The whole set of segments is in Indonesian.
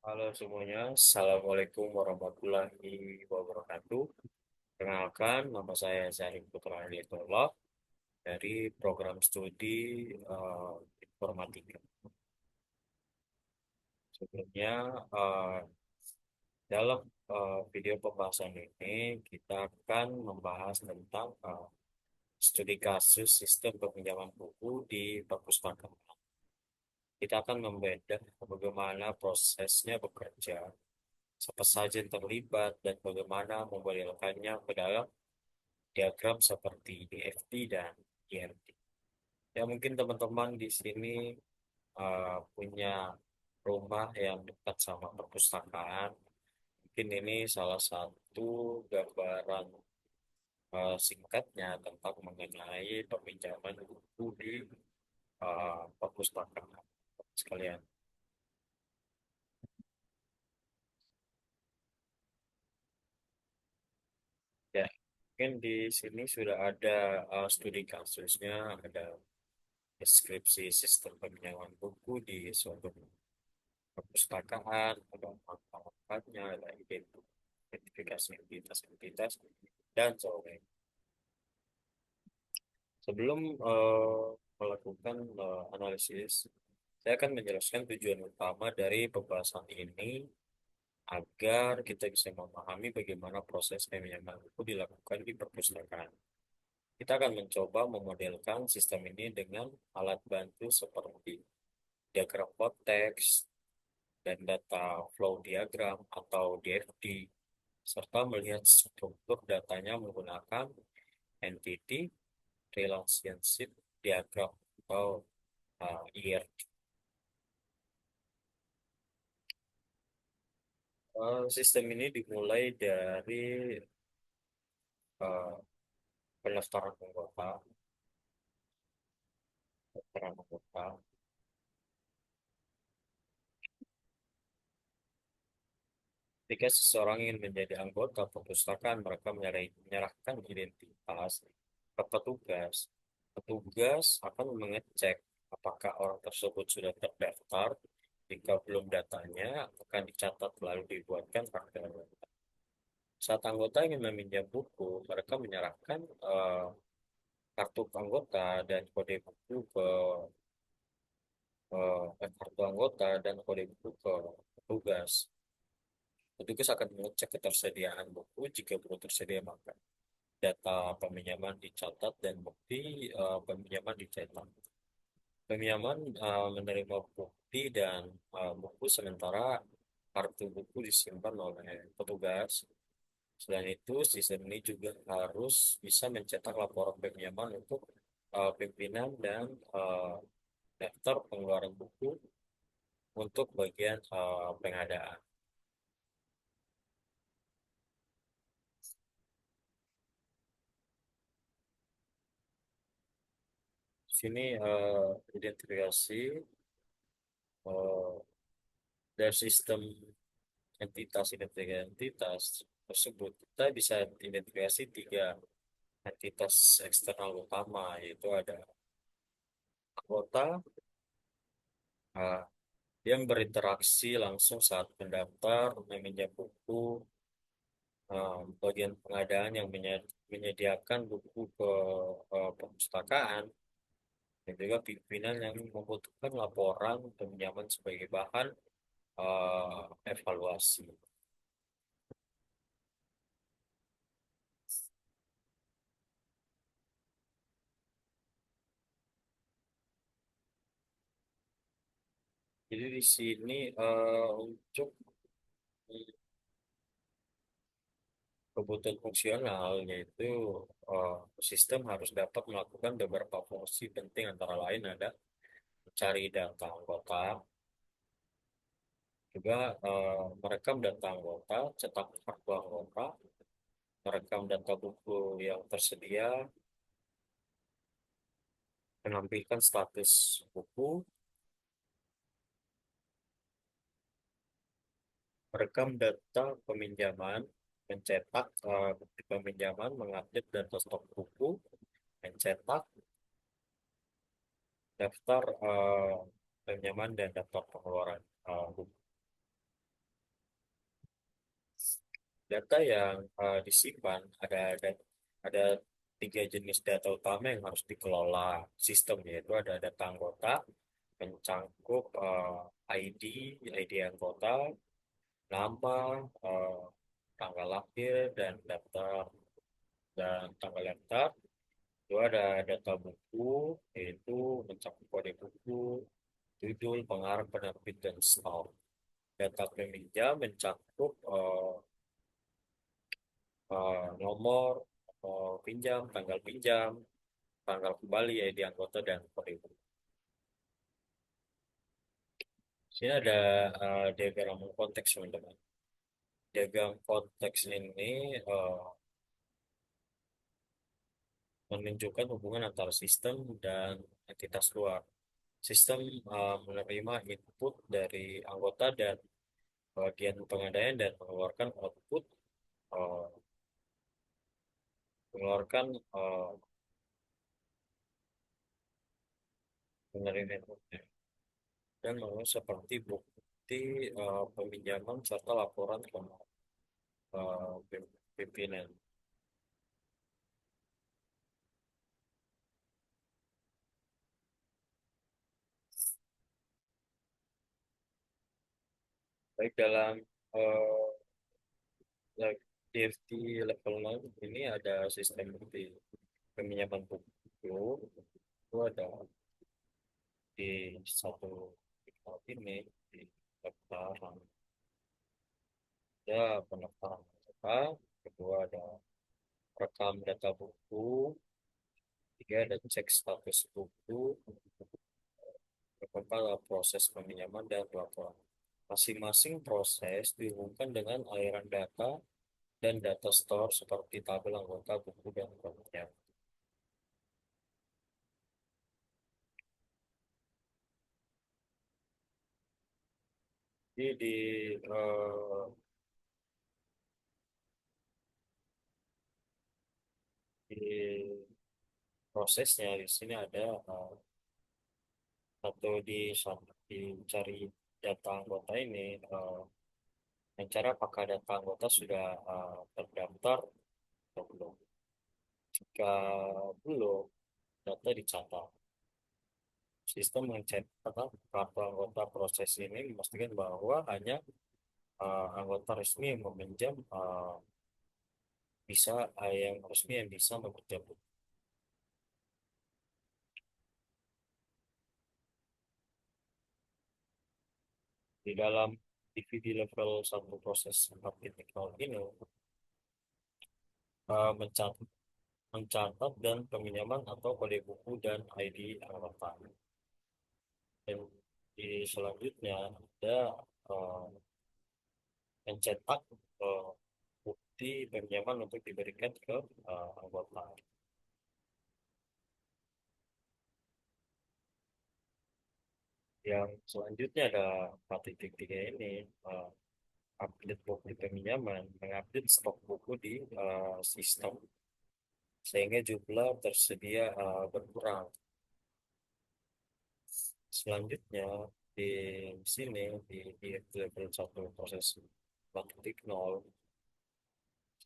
Halo semuanya, Assalamualaikum warahmatullahi wabarakatuh. Kenalkan, nama saya Zahid Putra Hidayatullah dari program studi eh, informatika. Sebelumnya, eh, dalam video pembahasan ini, kita akan membahas tentang studi kasus sistem peminjaman buku di perpustakaan. Kita akan membedah bagaimana prosesnya bekerja, siapa saja yang terlibat, dan bagaimana memodalkannya ke dalam diagram seperti DFT dan EMT. Ya mungkin teman-teman di sini punya rumah yang dekat sama perpustakaan. Mungkin ini salah satu gambaran singkatnya tentang mengenai peminjaman buku di perpustakaan sekalian. Ya, mungkin di sini sudah ada studi kasusnya, ada deskripsi sistem peminjaman buku di suatu perpustakaan, ada manfaatnya, ada identifikasi entitas-entitas, dan sebagainya. Sebelum melakukan analisis, saya akan menjelaskan tujuan utama dari pembahasan ini agar kita bisa memahami bagaimana proses peminjaman buku dilakukan di perpustakaan. Kita akan mencoba memodelkan sistem ini dengan alat bantu seperti diagram konteks dan data flow diagram atau DFD, serta melihat struktur datanya menggunakan entity relationship diagram atau ERD. Sistem ini dimulai dari uh, pendaftaran anggota, pendaftaran anggota. Ketika seseorang ingin menjadi anggota perpustakaan, mereka menyerahkan identitas ke petugas. Petugas akan mengecek apakah orang tersebut sudah terdaftar. Jika belum, datanya akan dicatat lalu dibuatkan kartu anggota. Saat anggota ingin meminjam buku, mereka menyerahkan kartu anggota dan kode buku kartu anggota dan kode buku ke petugas. Petugas akan mengecek ketersediaan buku. Jika belum tersedia, maka data peminjaman dicatat dan bukti peminjaman dicetak. Peminjaman menerima bukti dan buku, sementara kartu buku disimpan oleh petugas. Selain itu, sistem ini juga harus bisa mencetak laporan peminjaman untuk pimpinan dan daftar pengeluaran buku untuk bagian pengadaan. Di sini identifikasi eh, dari sistem entitas tersebut, kita bisa identifikasi tiga entitas eksternal utama, yaitu ada anggota eh, yang berinteraksi langsung saat mendaftar, meminjam buku, bagian pengadaan yang menyediakan buku ke perpustakaan, dan juga pimpinan yang membutuhkan laporan pinjaman sebagai bahan evaluasi. Jadi di sini untuk kebutuhan fungsional, yaitu eh, sistem harus dapat melakukan beberapa fungsi penting, antara lain ada mencari data anggota, juga merekam data anggota, cetak kartu anggota, merekam data buku yang tersedia, menampilkan status buku, merekam data peminjaman, mencetak bukti peminjaman, mengupdate data stok buku, mencetak daftar pinjaman dan daftar pengeluaran buku. Data yang disimpan ada tiga jenis data utama yang harus dikelola sistem, yaitu ada data anggota mencangkup ID anggota, nama, eh, tanggal lahir dan tanggal daftar. Itu ada data buku, yaitu mencakup kode buku, judul, pengarang, penerbit, dan stok. Data peminjam mencakup nomor pinjam, tanggal kembali ya di anggota dan kode. Sini ada diagram konteks teman-teman. Diagram konteks ini menunjukkan hubungan antara sistem dan entitas luar. Sistem menerima input dari anggota dan bagian pengadaan dan uh, mengeluarkan menerima input dan mau seperti bukti peminjaman serta laporan ke pimpinan. Baik dalam eh, like DFT level 0 ini ada sistem bukti peminjaman buku itu ada di satu titik ini di pendaftaran, ada pendaftaran apa, kedua ada rekam data buku, tiga ada cek status buku, keempat adalah proses peminjaman dan pelaporan. Masing-masing proses dihubungkan dengan aliran data dan data store seperti tabel anggota buku dan produknya. Jadi eh, di prosesnya di sini ada dicari data anggota ini, mencari apakah data anggota sudah terdaftar atau belum. Jika belum, data dicatat. Sistem mencetak kartu anggota proses ini memastikan bahwa hanya anggota resmi yang meminjam yang resmi yang bisa meminjam. Di dalam DVD level satu proses 4.0 ini mencatat dan peminjaman atau kode buku dan ID anggota. Dan di selanjutnya ada eh, mencetak eh, bukti pinjaman untuk diberikan ke anggota. Yang selanjutnya ada 4.3 ini, update bukti peminjaman, mengupdate stok buku di sistem sehingga jumlah tersedia berkurang. Selanjutnya di sini di level satu proses 4.0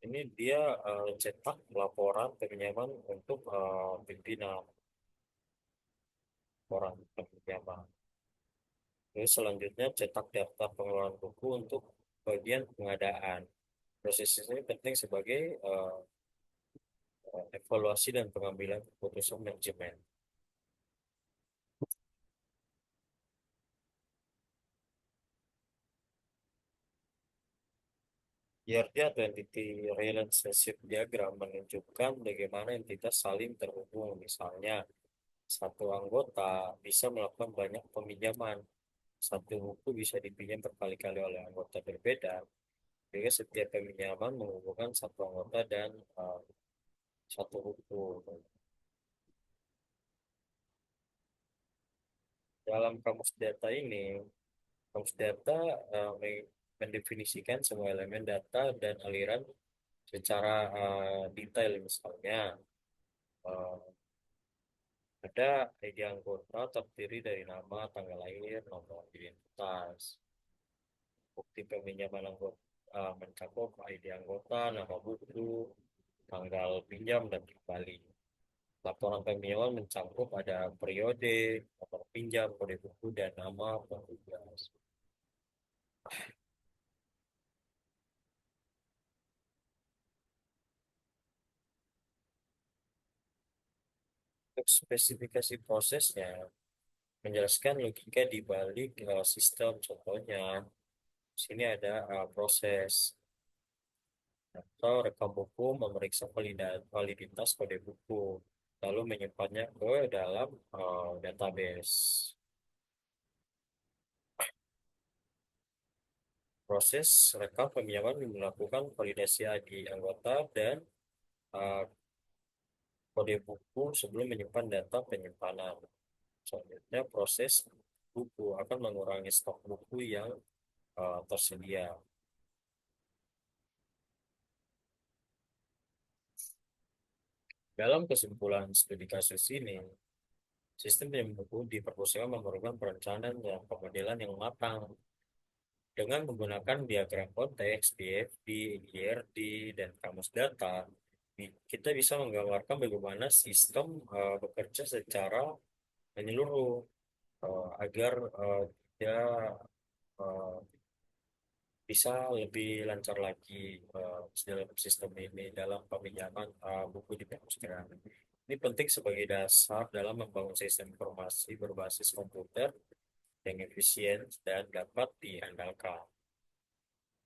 ini dia cetak laporan peminjaman untuk pimpinan orang pinjaman. Terus selanjutnya cetak daftar pengeluaran buku untuk bagian pengadaan. Proses ini penting sebagai evaluasi dan pengambilan keputusan manajemen. ERD atau Entity Relationship Diagram menunjukkan bagaimana entitas saling terhubung. Misalnya, satu anggota bisa melakukan banyak peminjaman. Satu buku bisa dipinjam berkali-kali oleh anggota berbeda. Sehingga setiap peminjaman menghubungkan satu anggota dan satu buku. Dalam kamus data ini, kamus data mendefinisikan semua elemen data dan aliran secara detail. Misalnya, eh, ada ID anggota terdiri dari nama, tanggal lahir, nomor identitas, bukti peminjaman anggota, mencakup ID anggota, nama buku, tanggal pinjam dan kembali. Laporan peminjaman mencakup ada periode, nomor pinjam, kode buku, dan nama petugas. Untuk spesifikasi prosesnya, menjelaskan logika di balik sistem. Contohnya, di sini ada proses atau rekam buku memeriksa validitas kode buku, lalu menyimpannya ke dalam database. Proses rekam peminjaman melakukan validasi ID anggota dan uh, kode buku sebelum menyimpan data penyimpanan. Selanjutnya, proses buku akan mengurangi stok buku yang tersedia. Dalam kesimpulan studi kasus ini, sistem penyambung buku di perpustakaan memerlukan perencanaan dan pemodelan yang matang. Dengan menggunakan diagram konteks, DFD, IRD, dan kamus data, kita bisa menggambarkan bagaimana sistem bekerja secara menyeluruh agar dia eh, bisa lebih lancar lagi dalam sistem ini dalam peminjaman buku di perpustakaan. Ini penting sebagai dasar dalam membangun sistem informasi berbasis komputer yang efisien dan dapat diandalkan.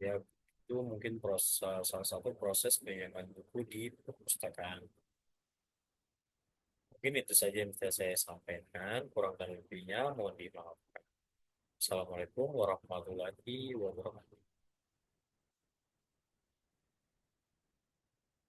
Ya, itu mungkin salah satu proses penyelenggaraan buku di perpustakaan. Mungkin itu saja yang bisa saya sampaikan. Kurang dan lebihnya mohon dimaafkan. Assalamualaikum warahmatullahi wabarakatuh.